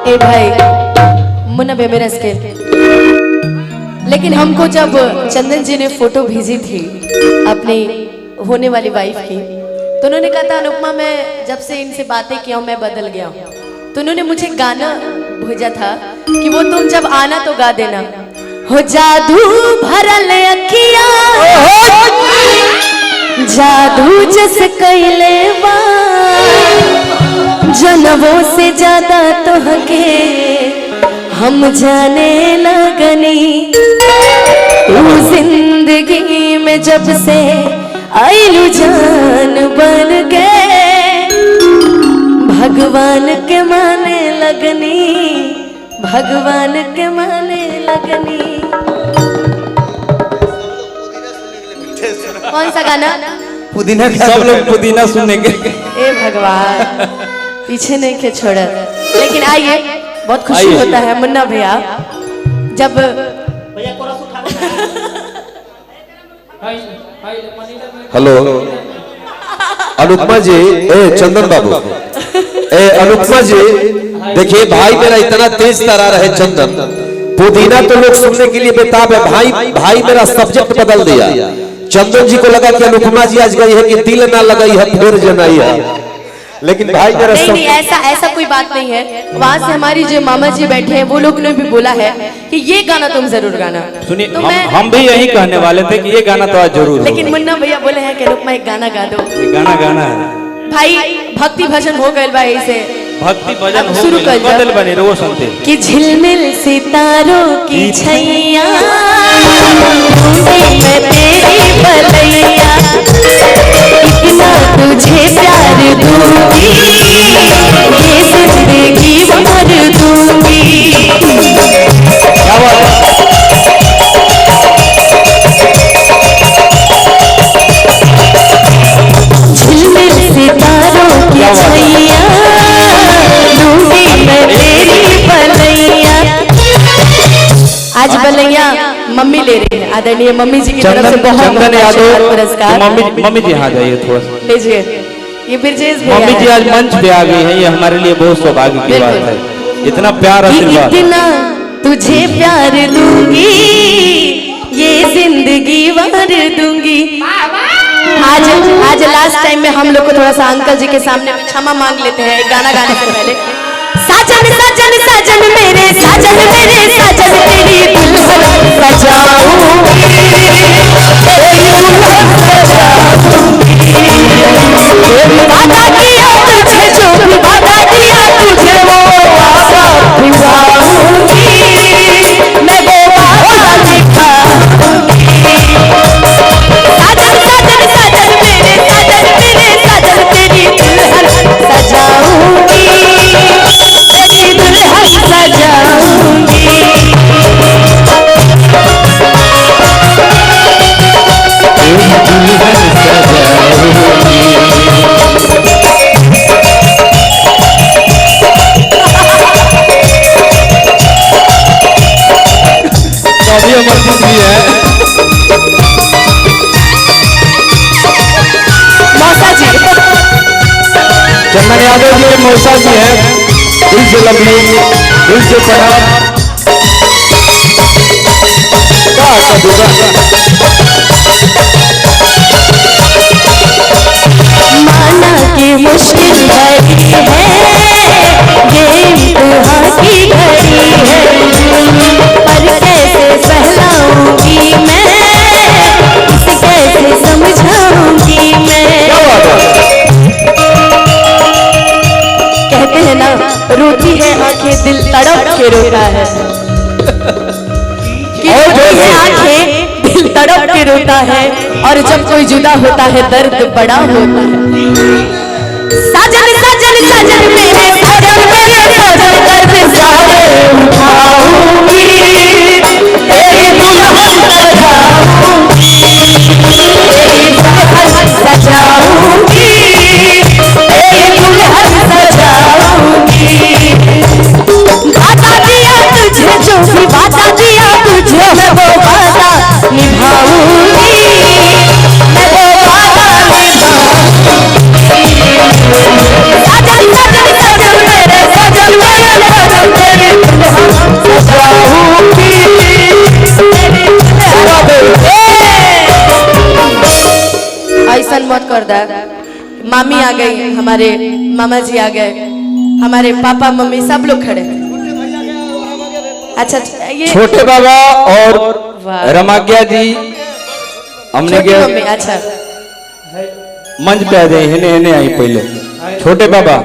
ए भाई मुन्ना बे मेरा स्केल। लेकिन हमको जब चंदन जी ने फोटो भेजी थी अपनी होने वाली वाइफ की, तो उन्होंने कहा था अनुपमा मैं जब से इनसे बातें किया हूँ मैं बदल गया हूँ। तो उन्होंने मुझे गाना भेजा था कि वो तुम जब आना तो गा देना। हो जादू भरल अखिया जादू जस कैले बा जनवों से ज्यादा तो हके हम जाने लगनी। जिंदगी में जब से आइलू जान बन गए भगवान के माने लगनी, भगवान के माने लगनी। कौन सा गाना? पुदीना। सब लोग पुदीना सुनने के। ए भगवान पीछे नहीं के छोड़ा। लेकिन आइए बहुत खुशी होता है मुन्ना भैया जब हेलो अनुपमा जी। चंदन बाबू अनुपमा जी देखिए भाई मेरा इतना तेज तरार है चंदन। पुदीना तो लोग सुनने के लिए बेताब है। भाई मेरा सब्जेक्ट बदल दिया। चंदन जी को लगा कि अनुपमा जी आज गई है कि तिल ना लगाई है फिर जनाई है। लेकिन भाई मेरा नहीं ऐसा कोई बात नहीं है। वहाँ से हमारी जो मामा जी बैठे हैं वो लोग ने भी बोला है कि ये गाना तुम जरूर गाना। सुनिए तो हम भी यही कहने वाले थे कि ये गाना तो आज जरूर। लेकिन मुन्ना भैया बोले हैं कि अनुपमा एक गाना गा दो। गाना है भाई भक्ति भजन हो गए भाई से भक्ति भजन शुरू कर बदल बने वो सुनते कि झिलमिल सितारों की छैया मैं तेरी बलैया इतना तुझे प्यार दूंगी ये जिंदगी भर दूंगी। क्या बात है? झिलमिल सितारों की छैया मैं तेरी बलैया। आज बलैया मम्मी ले रही है। आदरणीय मम्मी जी की तरफ से बहुत बहुत पुरस्कार। मम्मी जी आ जाइए थोड़ा सा लीजिए। ये ब्रजेश भैया मम्मी जी आज मंच पे आ गई है। ये हमारे लिए बहुत सौभाग्य की बात है। इतना प्यार आशीर्वाद। इतना तुझे प्यार दूंगी ये जिंदगी भर दूंगी। आज लास्ट टाइम में हम लोग को थोड़ा सा अंकल जी के सामने क्षमा मांग लेते हैं गाना गाने से पहले। साजन साजन साजन मेरे साजन तेरी दुल्हन सजाऊंगी वादा किया तुझे जो भी वादा दिया तुझे वो वादा निभाऊंगी मैं वो वादा निभाऊंगी। साजन साजन साजन मेरे साजन तेरी दुल्हन सजाऊंगी तेरी दुल्हन सजाऊंगी। मौसा जी चंदन यादव जी के मौसा जी हैं। दिल से लंबी दिल से प्रणाम। माना कि मुश्किल घड़ी है ये इम्तिहान की घड़ी है पर कैसे सहलाऊंगी मैं इसे कैसे समझाऊंगी मैं। कहते हैं ना रोती है आंखें दिल तड़प के रोता है कि रोती है आंखें दिल तड़प के रोता है और जब कोई जुदा होता है दर्द बड़ा होता है। साजन साजन साजन मेरे साजन दर्द सारे उठाऊंगी तेरी दुल्हन सजाऊंगी तेरी दुल्हन सजाऊंगी तेरी दुल्हन सजाऊंगी। वादा दिया तुझे जो भी वादा दिया तुझे मैं वो वादा निभाऊंगी मैं वो वादा निभाऊंगी। साजन साजन साजन मेरे साजन ऐसा मत कर दा। मामी आ गई, हमारे मामा जी आ गए, हमारे पापा मम्मी सब लोग खड़े। अच्छा ये छोटे बाबा और वाह। रमाज्ञा जी हमने छोटी के मम्मी, अच्छा मंच पे आ जाए, हेने हेने आई पहले छोटे बाबा